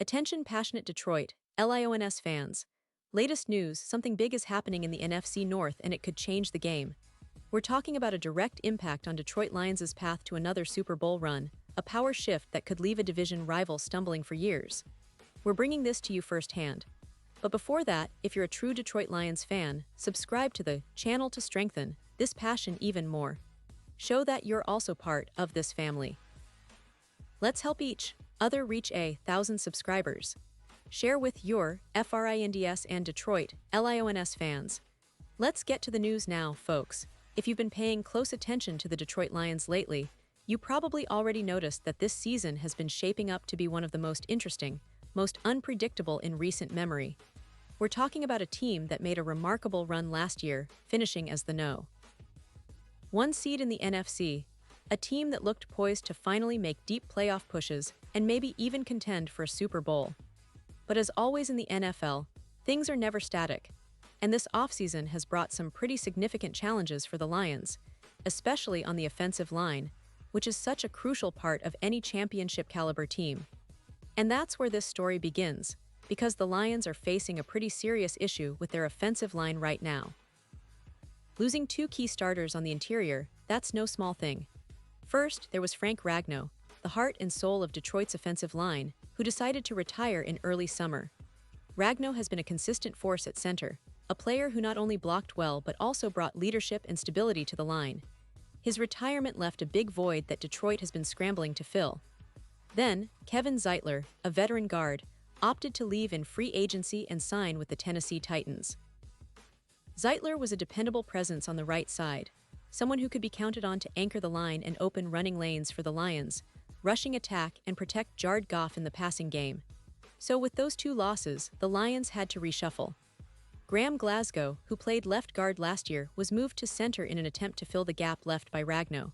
Attention passionate Detroit, Lions fans. Latest news, something big is happening in the NFC North and it could change the game. We're talking about a direct impact on Detroit Lions' path to another Super Bowl run, a power shift that could leave a division rival stumbling for years. We're bringing this to you firsthand. But before that, if you're a true Detroit Lions fan, subscribe to the channel to strengthen this passion even more. Show that you're also part of this family. Let's help each other reach 1,000 subscribers. Share with your FRINDS and Detroit Lions fans. Let's get to the news now, folks. If you've been paying close attention to the Detroit Lions lately, you probably already noticed that this season has been shaping up to be one of the most interesting, most unpredictable in recent memory. We're talking about a team that made a remarkable run last year, finishing as the No. 1 seed in the NFC, a team that looked poised to finally make deep playoff pushes and maybe even contend for a Super Bowl. But as always in the NFL, things are never static, and this offseason has brought some pretty significant challenges for the Lions, especially on the offensive line, which is such a crucial part of any championship-caliber team. And that's where this story begins, because the Lions are facing a pretty serious issue with their offensive line right now. Losing 2 key starters on the interior, that's no small thing. First, there was Frank Ragnow, the heart and soul of Detroit's offensive line, who decided to retire in early summer. Ragnow has been a consistent force at center, a player who not only blocked well but also brought leadership and stability to the line. His retirement left a big void that Detroit has been scrambling to fill. Then, Kevin Zeitler, a veteran guard, opted to leave in free agency and sign with the Tennessee Titans. Zeitler was a dependable presence on the right side, someone who could be counted on to anchor the line and open running lanes for the Lions, rushing attack and protect Jared Goff in the passing game. So with those 2 losses, the Lions had to reshuffle. Graham Glasgow, who played left guard last year, was moved to center in an attempt to fill the gap left by Ragnow.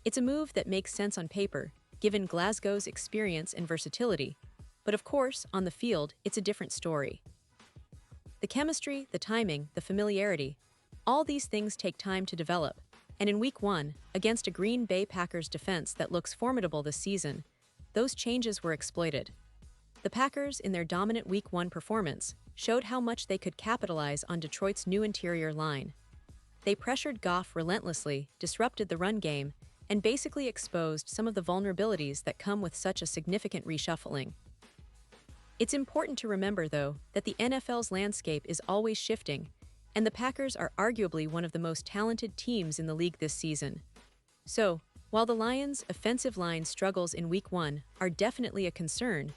It's a move that makes sense on paper, given Glasgow's experience and versatility, but of course, on the field, it's a different story. The chemistry, the timing, the familiarity, all these things take time to develop, and in Week 1, against a Green Bay Packers defense that looks formidable this season, those changes were exploited. The Packers, in their dominant Week 1 performance, showed how much they could capitalize on Detroit's new interior line. They pressured Goff relentlessly, disrupted the run game, and basically exposed some of the vulnerabilities that come with such a significant reshuffling. It's important to remember, though, that the NFL's landscape is always shifting, and the Packers are arguably one of the most talented teams in the league this season. So, while the Lions' offensive line struggles in Week 1 are definitely a concern,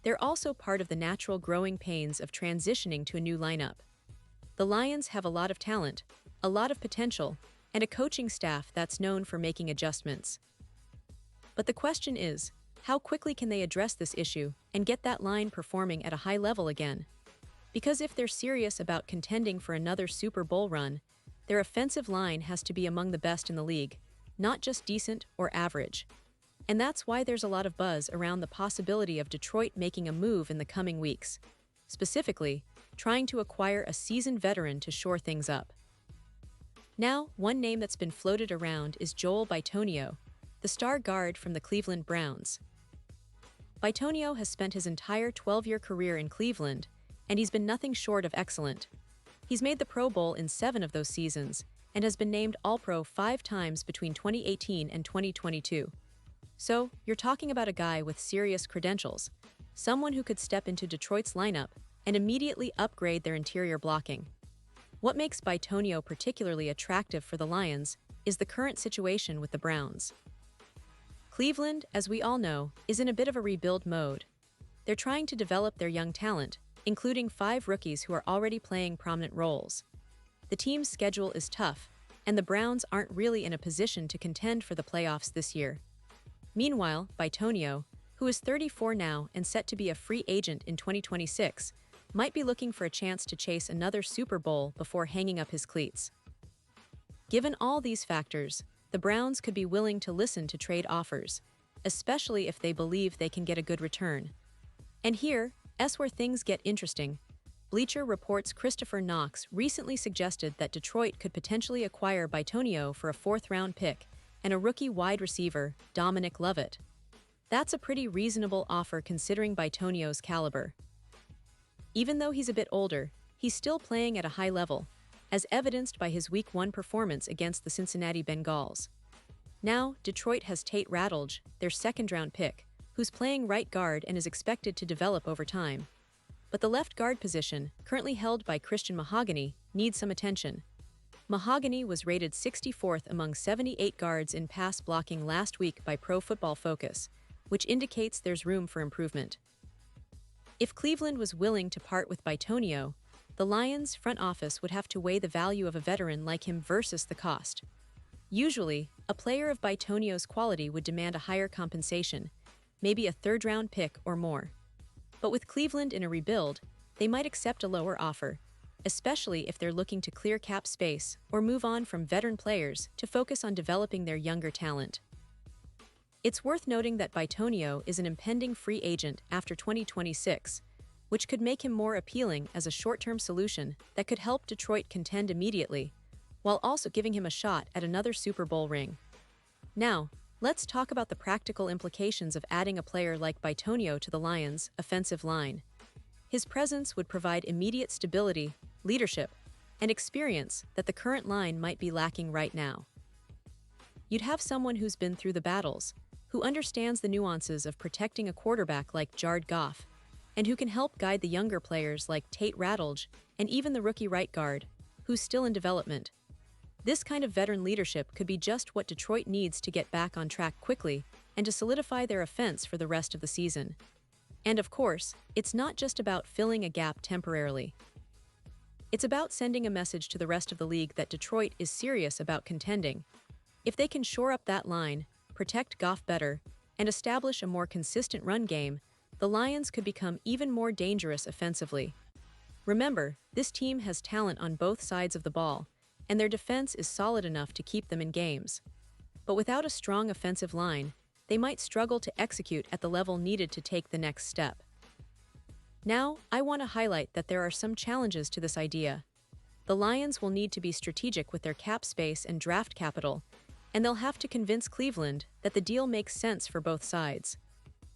they're also part of the natural growing pains of transitioning to a new lineup. The Lions have a lot of talent, a lot of potential, and a coaching staff that's known for making adjustments. But the question is, how quickly can they address this issue and get that line performing at a high level again? Because if they're serious about contending for another Super Bowl run, their offensive line has to be among the best in the league, not just decent or average. And that's why there's a lot of buzz around the possibility of Detroit making a move in the coming weeks, specifically, trying to acquire a seasoned veteran to shore things up. Now, one name that's been floated around is Joel Bitonio, the star guard from the Cleveland Browns. Bitonio has spent his entire 12-year career in Cleveland, and he's been nothing short of excellent. He's made the Pro Bowl in 7 of those seasons, and has been named All-Pro 5 times between 2018 and 2022. So, you're talking about a guy with serious credentials, someone who could step into Detroit's lineup and immediately upgrade their interior blocking. What makes Bitonio particularly attractive for the Lions is the current situation with the Browns. Cleveland, as we all know, is in a bit of a rebuild mode. They're trying to develop their young talent, including 5 rookies who are already playing prominent roles. The team's schedule is tough, and the Browns aren't really in a position to contend for the playoffs this year. Meanwhile, Bitonio, who is 34 now and set to be a free agent in 2026, might be looking for a chance to chase another Super Bowl before hanging up his cleats. Given all these factors, the Browns could be willing to listen to trade offers, especially if they believe they can get a good return. And here's where things get interesting. Bleacher Report's Christopher Knox recently suggested that Detroit could potentially acquire Bitonio for a 4th-round pick and a rookie wide receiver, Dominic Lovett. That's a pretty reasonable offer considering Bitonio's caliber. Even though he's a bit older, he's still playing at a high level, as evidenced by his Week 1 performance against the Cincinnati Bengals. Now, Detroit has Tate Ratledge, their second-round pick, who's playing right guard and is expected to develop over time. But the left guard position, currently held by Christian Mahogany, needs some attention. Mahogany was rated 64th among 78 guards in pass blocking last week by Pro Football Focus, which indicates there's room for improvement. If Cleveland was willing to part with Bitonio, the Lions' front office would have to weigh the value of a veteran like him versus the cost. Usually, a player of Bitonio's quality would demand a higher compensation, maybe a third-round pick or more. But with Cleveland in a rebuild, they might accept a lower offer, especially if they're looking to clear cap space or move on from veteran players to focus on developing their younger talent. It's worth noting that Bitonio is an impending free agent after 2026, which could make him more appealing as a short-term solution that could help Detroit contend immediately, while also giving him a shot at another Super Bowl ring. Now, let's talk about the practical implications of adding a player like Bitonio to the Lions' offensive line. His presence would provide immediate stability, leadership, and experience that the current line might be lacking right now. You'd have someone who's been through the battles, who understands the nuances of protecting a quarterback like Jared Goff, and who can help guide the younger players like Tate Ratledge and even the rookie right guard, who's still in development. This kind of veteran leadership could be just what Detroit needs to get back on track quickly and to solidify their offense for the rest of the season. And of course, it's not just about filling a gap temporarily. It's about sending a message to the rest of the league that Detroit is serious about contending. If they can shore up that line, protect Goff better, and establish a more consistent run game, the Lions could become even more dangerous offensively. Remember, this team has talent on both sides of the ball, and their defense is solid enough to keep them in games. But without a strong offensive line, they might struggle to execute at the level needed to take the next step. Now, I want to highlight that there are some challenges to this idea. The Lions will need to be strategic with their cap space and draft capital, and they'll have to convince Cleveland that the deal makes sense for both sides.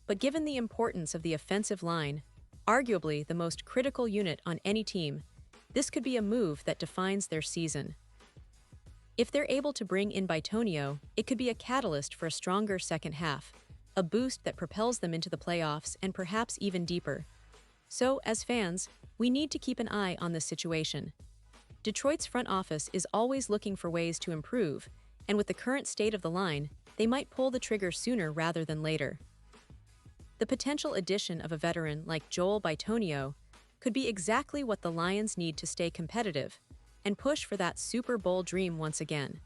But given the importance of the offensive line, arguably the most critical unit on any team, this could be a move that defines their season. If they're able to bring in Bitonio, it could be a catalyst for a stronger second half, a boost that propels them into the playoffs and perhaps even deeper. So, as fans, we need to keep an eye on this situation. Detroit's front office is always looking for ways to improve, and with the current state of the line, they might pull the trigger sooner rather than later. The potential addition of a veteran like Joel Bitonio could be exactly what the Lions need to stay competitive and push for that Super Bowl dream once again.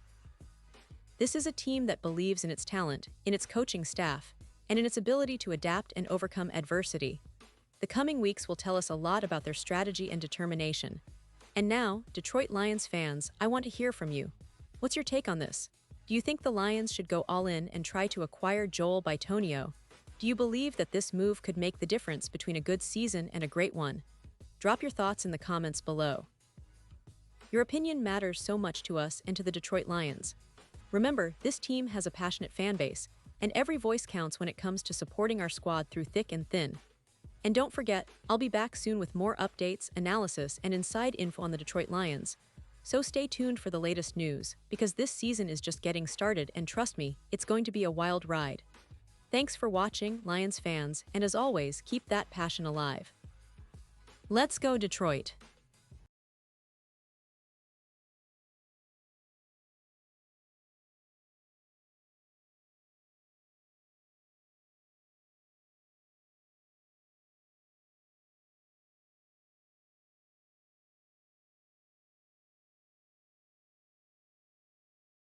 This is a team that believes in its talent, in its coaching staff, and in its ability to adapt and overcome adversity. The coming weeks will tell us a lot about their strategy and determination. And now, Detroit Lions fans, I want to hear from you. What's your take on this? Do you think the Lions should go all in and try to acquire Joel Bitonio? Do you believe that this move could make the difference between a good season and a great one? Drop your thoughts in the comments below. Your opinion matters so much to us and to the Detroit Lions. Remember, this team has a passionate fan base, and every voice counts when it comes to supporting our squad through thick and thin. And don't forget, I'll be back soon with more updates, analysis, and inside info on the Detroit Lions. So stay tuned for the latest news, because this season is just getting started and trust me, it's going to be a wild ride. Thanks for watching, Lions fans, and as always, keep that passion alive. Let's go, Detroit!